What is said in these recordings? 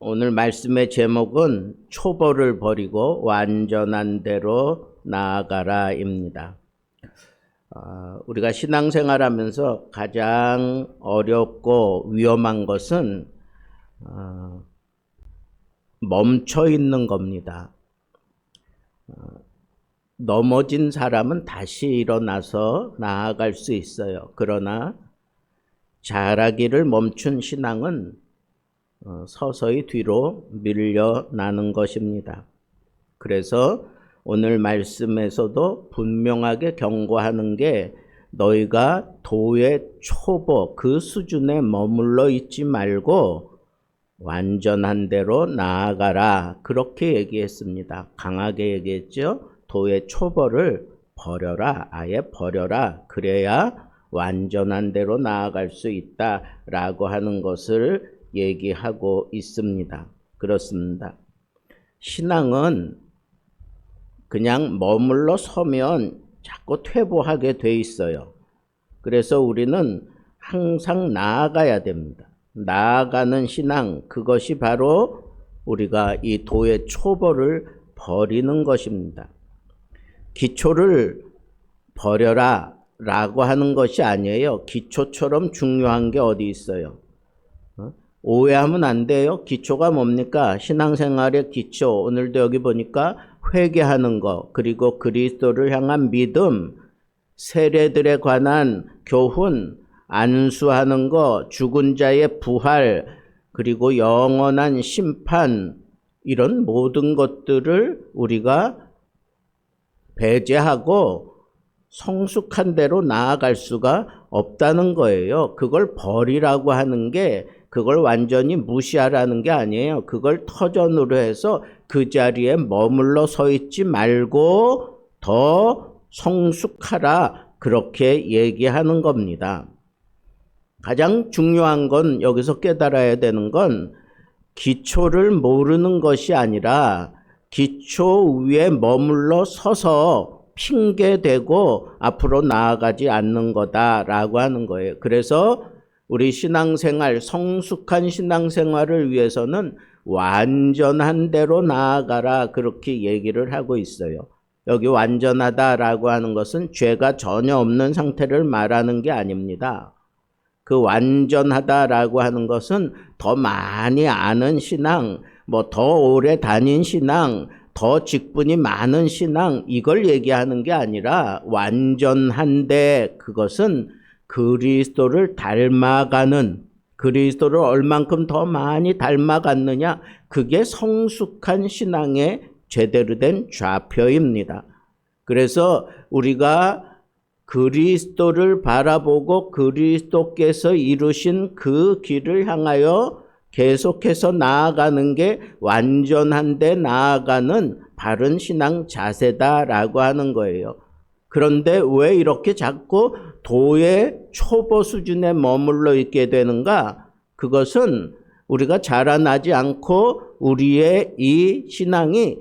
오늘 말씀의 제목은 초보를 버리고 완전한 대로 나아가라입니다. 우리가 신앙생활하면서 가장 어렵고 위험한 것은 멈춰 있는 겁니다. 넘어진 사람은 다시 일어나서 나아갈 수 있어요. 그러나 자라기를 멈춘 신앙은 서서히 뒤로 밀려나는 것입니다. 그래서 오늘 말씀에서도 분명하게 경고하는 게 너희가 도의 초보 그 수준에 머물러 있지 말고 완전한 대로 나아가라. 그렇게 얘기했습니다. 강하게 얘기했죠. 도의 초보를 버려라. 아예 버려라. 그래야 완전한 대로 나아갈 수 있다라고 하는 것을 얘기하고 있습니다. 그렇습니다. 신앙은 그냥 머물러 서면 자꾸 퇴보하게 돼 있어요. 그래서 우리는 항상 나아가야 됩니다. 나아가는 신앙, 그것이 바로 우리가 이 도의 초보를 버리는 것입니다. 기초를 버려라 라고 하는 것이 아니에요. 기초처럼 중요한 게 어디 있어요? 오해하면 안 돼요. 기초가 뭡니까? 신앙생활의 기초. 오늘도 여기 보니까 회개하는 것, 그리고 그리스도를 향한 믿음, 세례들에 관한 교훈, 안수하는 것, 죽은 자의 부활, 그리고 영원한 심판, 이런 모든 것들을 우리가 배제하고 성숙한 대로 나아갈 수가 없다는 거예요. 그걸 버리라고 하는 게 그걸 완전히 무시하라는 게 아니에요. 그걸 터전으로 해서 그 자리에 머물러 서 있지 말고 더 성숙하라, 그렇게 얘기하는 겁니다. 가장 중요한 건, 여기서 깨달아야 되는 건 기초를 모르는 것이 아니라 기초 위에 머물러 서서 핑계대고 앞으로 나아가지 않는 거다라고 하는 거예요. 그래서 우리 신앙생활, 성숙한 신앙생활을 위해서는 완전한 대로 나아가라, 그렇게 얘기를 하고 있어요. 여기 완전하다라고 하는 것은 죄가 전혀 없는 상태를 말하는 게 아닙니다. 그 완전하다라고 하는 것은 더 많이 아는 신앙, 더 오래 다닌 신앙, 더 직분이 많은 신앙, 이걸 얘기하는 게 아니라 완전한데, 그것은 그리스도를 닮아가는, 그리스도를 얼만큼 더 많이 닮아갔느냐, 그게 성숙한 신앙의 제대로 된 좌표입니다. 그래서 우리가 그리스도를 바라보고 그리스도께서 이루신 그 길을 향하여 계속해서 나아가는 게 완전한 데 나아가는 바른 신앙 자세다라고 하는 거예요. 그런데 왜 이렇게 자꾸 도의 초보 수준에 머물러 있게 되는가? 그것은 우리가 자라나지 않고 우리의 이 신앙이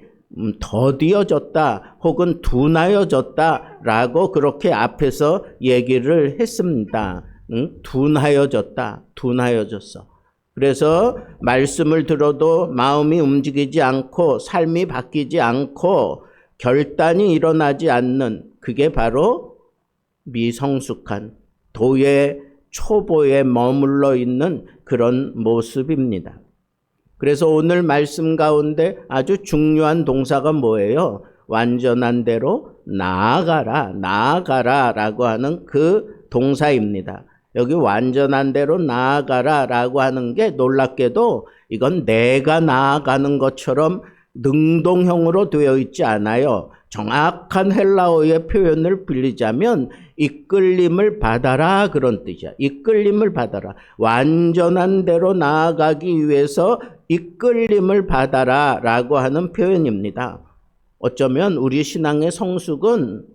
더디어졌다 혹은 둔하여졌다라고 그렇게 앞에서 얘기를 했습니다. 둔하여졌어. 그래서 말씀을 들어도 마음이 움직이지 않고 삶이 바뀌지 않고 결단이 일어나지 않는, 그게 바로 미성숙한 도의 초보에 머물러 있는 그런 모습입니다. 그래서 오늘 말씀 가운데 아주 중요한 동사가 뭐예요? 완전한 대로 나아가라 라고 하는 그 동사입니다. 여기 완전한 대로 나아가라 라고 하는 게 놀랍게도 이건 내가 나아가는 것처럼 능동형으로 되어 있지 않아요. 정확한 헬라어의 표현을 빌리자면 이끌림을 받아라, 그런 뜻이야. 이끌림을 받아라. 완전한 대로 나아가기 위해서 이끌림을 받아라 라고 하는 표현입니다. 어쩌면 우리 신앙의 성숙은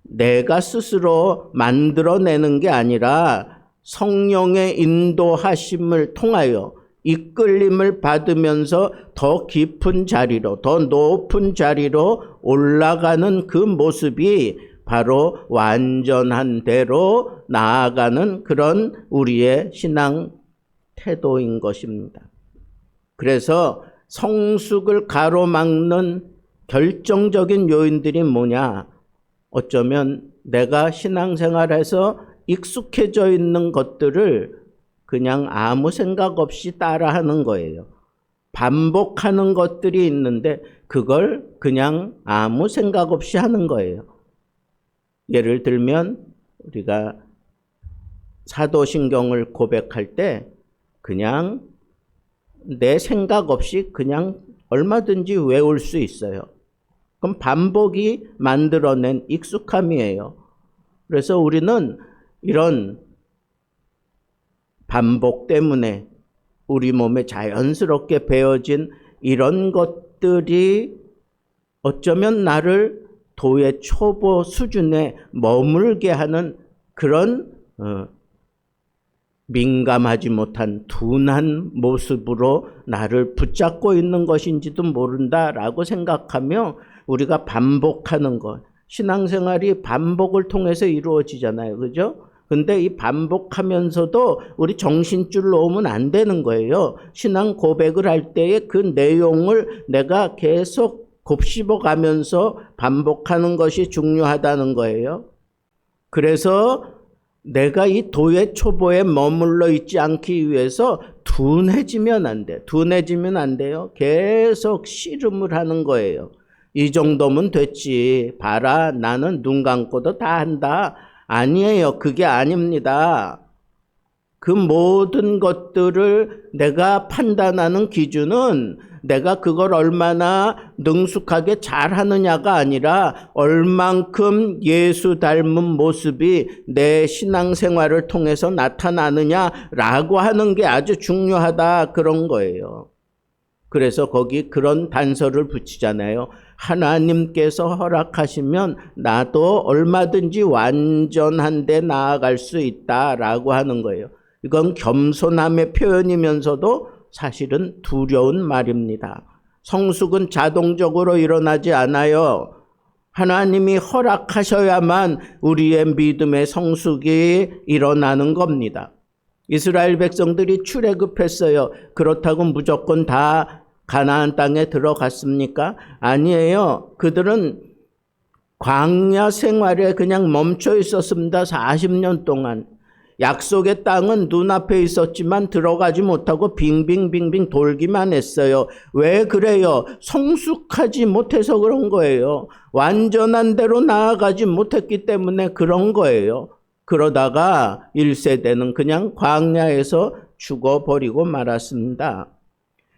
내가 스스로 만들어내는 게 아니라 성령의 인도하심을 통하여 이끌림을 받으면서 더 깊은 자리로, 더 높은 자리로 올라가는 그 모습이 바로 완전한 대로 나아가는 그런 우리의 신앙 태도인 것입니다. 그래서 성숙을 가로막는 결정적인 요인들이 뭐냐? 어쩌면 내가 신앙생활에서 익숙해져 있는 것들을 그냥 아무 생각 없이 따라하는 거예요. 반복하는 것들이 있는데 그걸 그냥 아무 생각 없이 하는 거예요. 예를 들면 우리가 사도신경을 고백할 때 그냥 내 생각 없이 그냥 얼마든지 외울 수 있어요. 그럼 반복이 만들어낸 익숙함이에요. 그래서 우리는 이런 반복 때문에 우리 몸에 자연스럽게 배어진 이런 것들이 어쩌면 나를 도의 초보 수준에 머물게 하는 그런 민감하지 못한 둔한 모습으로 나를 붙잡고 있는 것인지도 모른다라고 생각하며 우리가 반복하는 것. 신앙생활이 반복을 통해서 이루어지잖아요. 그죠? 근데 이 반복하면서도 우리 정신줄 놓으면 안 되는 거예요. 신앙 고백을 할 때에 그 내용을 내가 계속 곱씹어 가면서 반복하는 것이 중요하다는 거예요. 그래서 내가 이 도의 초보에 머물러 있지 않기 위해서 둔해지면 안 돼. 둔해지면 안 돼요. 계속 씨름을 하는 거예요. 이 정도면 됐지. 봐라, 나는 눈 감고도 다 한다. 아니에요. 그게 아닙니다. 그 모든 것들을 내가 판단하는 기준은 내가 그걸 얼마나 능숙하게 잘하느냐가 아니라 얼만큼 예수 닮은 모습이 내 신앙생활을 통해서 나타나느냐라고 하는 게 아주 중요하다 그런 거예요. 그래서 거기 그런 단서를 붙이잖아요. 하나님께서 허락하시면 나도 얼마든지 완전한 데 나아갈 수 있다라고 하는 거예요. 이건 겸손함의 표현이면서도 사실은 두려운 말입니다. 성숙은 자동적으로 일어나지 않아요. 하나님이 허락하셔야만 우리의 믿음의 성숙이 일어나는 겁니다. 이스라엘 백성들이 출애굽했어요. 그렇다고 무조건 다 가나안 땅에 들어갔습니까? 아니에요. 그들은 광야 생활에 그냥 멈춰 있었습니다. 40년 동안. 약속의 땅은 눈앞에 있었지만 들어가지 못하고 빙빙빙빙 돌기만 했어요. 왜 그래요? 성숙하지 못해서 그런 거예요. 완전한 대로 나아가지 못했기 때문에 그런 거예요. 그러다가 1세대는 그냥 광야에서 죽어버리고 말았습니다.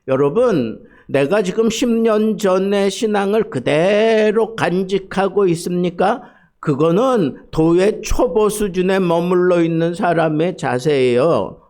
여러분, 내가 지금 10년 전의 신앙을 그대로 간직하고 있습니까? 그거는 도의 초보 수준에 머물러 있는 사람의 자세예요.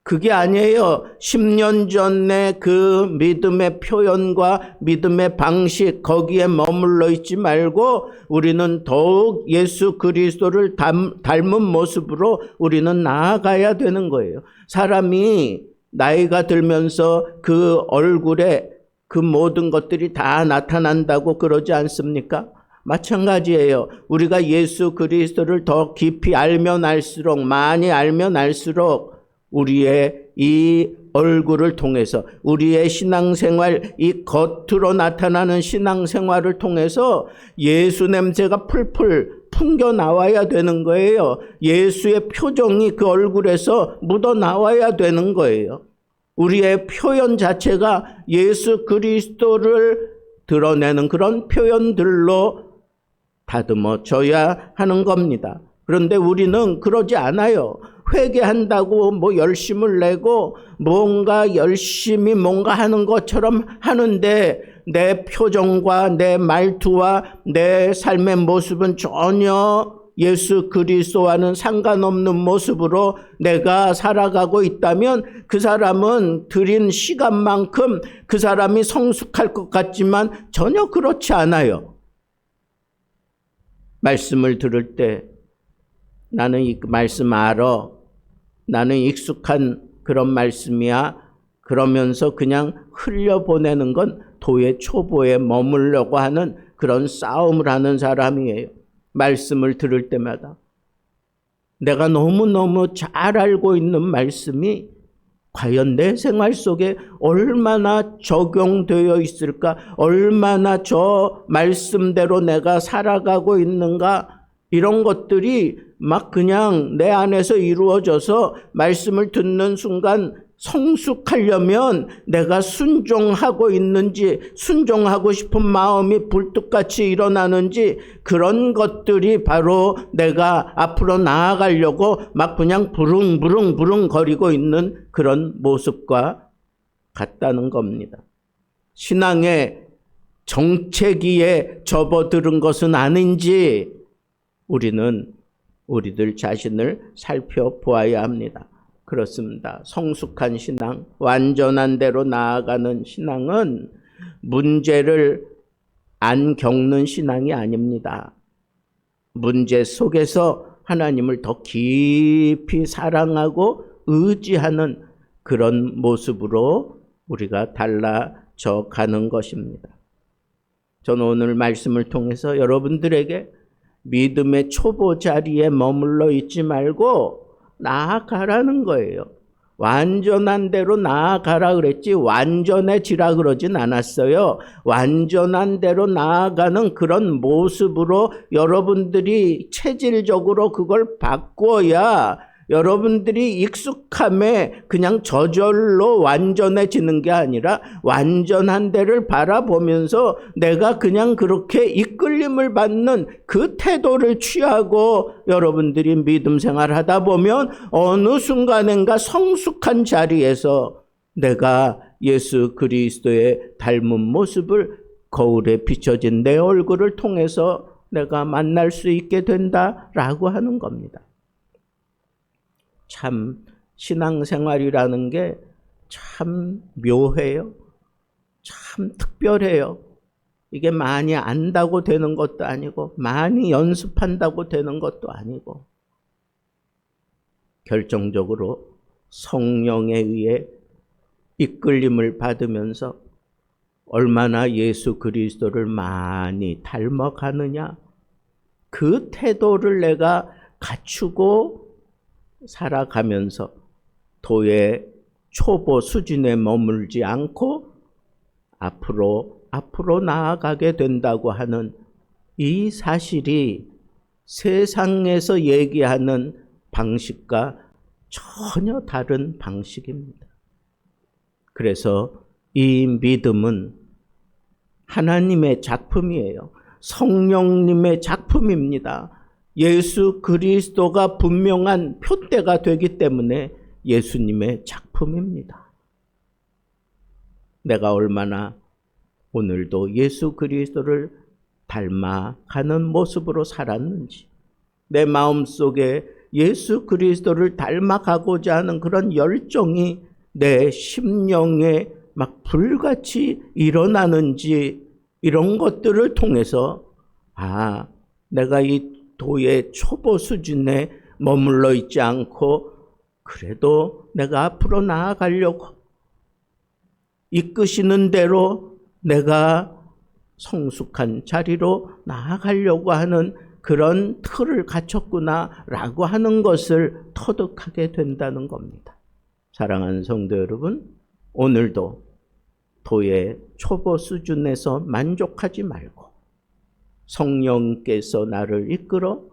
그게 아니에요. 10년 전에 그 믿음의 표현과 믿음의 방식 거기에 머물러 있지 말고 우리는 더욱 예수 그리스도를 닮은 모습으로 우리는 나아가야 되는 거예요. 사람이 나이가 들면서 그 얼굴에 그 모든 것들이 다 나타난다고 그러지 않습니까? 마찬가지예요. 우리가 예수 그리스도를 더 깊이 알면 알수록, 많이 알면 알수록 우리의 이 얼굴을 통해서, 우리의 신앙생활, 이 겉으로 나타나는 신앙생활을 통해서 예수 냄새가 풀풀 풍겨 나와야 되는 거예요. 예수의 표정이 그 얼굴에서 묻어 나와야 되는 거예요. 우리의 표현 자체가 예수 그리스도를 드러내는 그런 표현들로 다듬어져야 하는 겁니다. 그런데 우리는 그러지 않아요. 회개한다고 뭐 열심을 내고 뭔가 열심히 뭔가 하는 것처럼 하는데 내 표정과 내 말투와 내 삶의 모습은 전혀 예수 그리스도와는 상관없는 모습으로 내가 살아가고 있다면 그 사람은 들인 시간만큼 그 사람이 성숙할 것 같지만 전혀 그렇지 않아요. 말씀을 들을 때 나는 이 말씀 알아. 나는 익숙한 그런 말씀이야. 그러면서 그냥 흘려보내는 건 도의 초보에 머물려고 하는 그런 싸움을 하는 사람이에요. 말씀을 들을 때마다 내가 너무너무 잘 알고 있는 말씀이 과연 내 생활 속에 얼마나 적용되어 있을까? 얼마나 저 말씀대로 내가 살아가고 있는가? 이런 것들이 막 그냥 내 안에서 이루어져서 말씀을 듣는 순간 성숙하려면 내가 순종하고 있는지, 순종하고 싶은 마음이 불뚝같이 일어나는지, 그런 것들이 바로 내가 앞으로 나아가려고 막 그냥 부릉부릉 거리고 있는 그런 모습과 같다는 겁니다. 신앙의 정체기에 접어드는 것은 아닌지 우리들 자신을 살펴보아야 합니다. 그렇습니다. 성숙한 신앙, 완전한 대로 나아가는 신앙은 문제를 안 겪는 신앙이 아닙니다. 문제 속에서 하나님을 더 깊이 사랑하고 의지하는 그런 모습으로 우리가 달라져 가는 것입니다. 저는 오늘 말씀을 통해서 여러분들에게 믿음의 초보 자리에 머물러 있지 말고 나아가라는 거예요. 완전한 대로 나아가라 그랬지 완전해지라 그러진 않았어요. 완전한 대로 나아가는 그런 모습으로 여러분들이 체질적으로 그걸 바꿔야 여러분들이 익숙함에 그냥 저절로 완전해지는 게 아니라 완전한 데를 바라보면서 내가 그냥 그렇게 이끌림을 받는 그 태도를 취하고 여러분들이 믿음 생활을 하다 보면 어느 순간인가 성숙한 자리에서 내가 예수 그리스도의 닮은 모습을 거울에 비춰진 내 얼굴을 통해서 내가 만날 수 있게 된다라고 하는 겁니다. 참 신앙생활이라는 게 참 묘해요. 참 특별해요. 이게 많이 안다고 되는 것도 아니고 많이 연습한다고 되는 것도 아니고 결정적으로 성령에 의해 이끌림을 받으면서 얼마나 예수 그리스도를 많이 닮아가느냐, 그 태도를 내가 갖추고 살아가면서 도의 초보 수준에 머물지 않고 앞으로 나아가게 된다고 하는 이 사실이 세상에서 얘기하는 방식과 전혀 다른 방식입니다. 그래서 이 믿음은 하나님의 작품이에요. 성령님의 작품입니다. 예수 그리스도가 분명한 표대가 되기 때문에 예수님의 작품입니다. 내가 얼마나 오늘도 예수 그리스도를 닮아가는 모습으로 살았는지, 내 마음속에 예수 그리스도를 닮아가고자 하는 그런 열정이 내 심령에 막 불같이 일어나는지, 이런 것들을 통해서 내가 이 도의 초보 수준에 머물러 있지 않고 그래도 내가 앞으로 나아가려고 이끄시는 대로 내가 성숙한 자리로 나아가려고 하는 그런 틀을 갖췄구나라고 하는 것을 터득하게 된다는 겁니다. 사랑하는 성도 여러분, 오늘도 도의 초보 수준에서 만족하지 말고 성령께서 나를 이끌어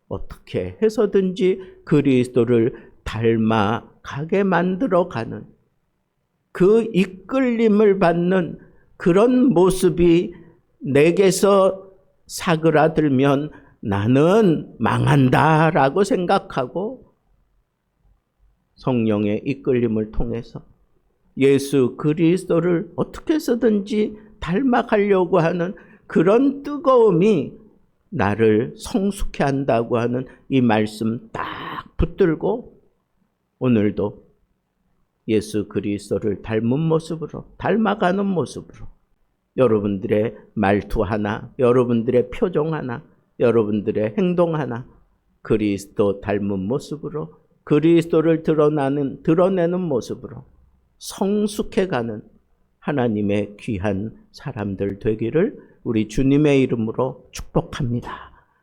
어떻게 해서든지 그리스도를 닮아가게 만들어가는 그 이끌림을 받는 그런 모습이 내게서 사그라들면 나는 망한다라고 생각하고 성령의 이끌림을 통해서 예수 그리스도를 어떻게 해서든지 닮아가려고 하는 그런 뜨거움이 나를 성숙해 한다고 하는 이 말씀 딱 붙들고 오늘도 예수 그리스도를 닮은 모습으로, 닮아가는 모습으로 여러분들의 말투 하나, 여러분들의 표정 하나, 여러분들의 행동 하나 그리스도 닮은 모습으로, 그리스도를 드러내는 모습으로 성숙해가는 하나님의 귀한 사람들 되기를 우리 주님의 이름으로 축복합니다.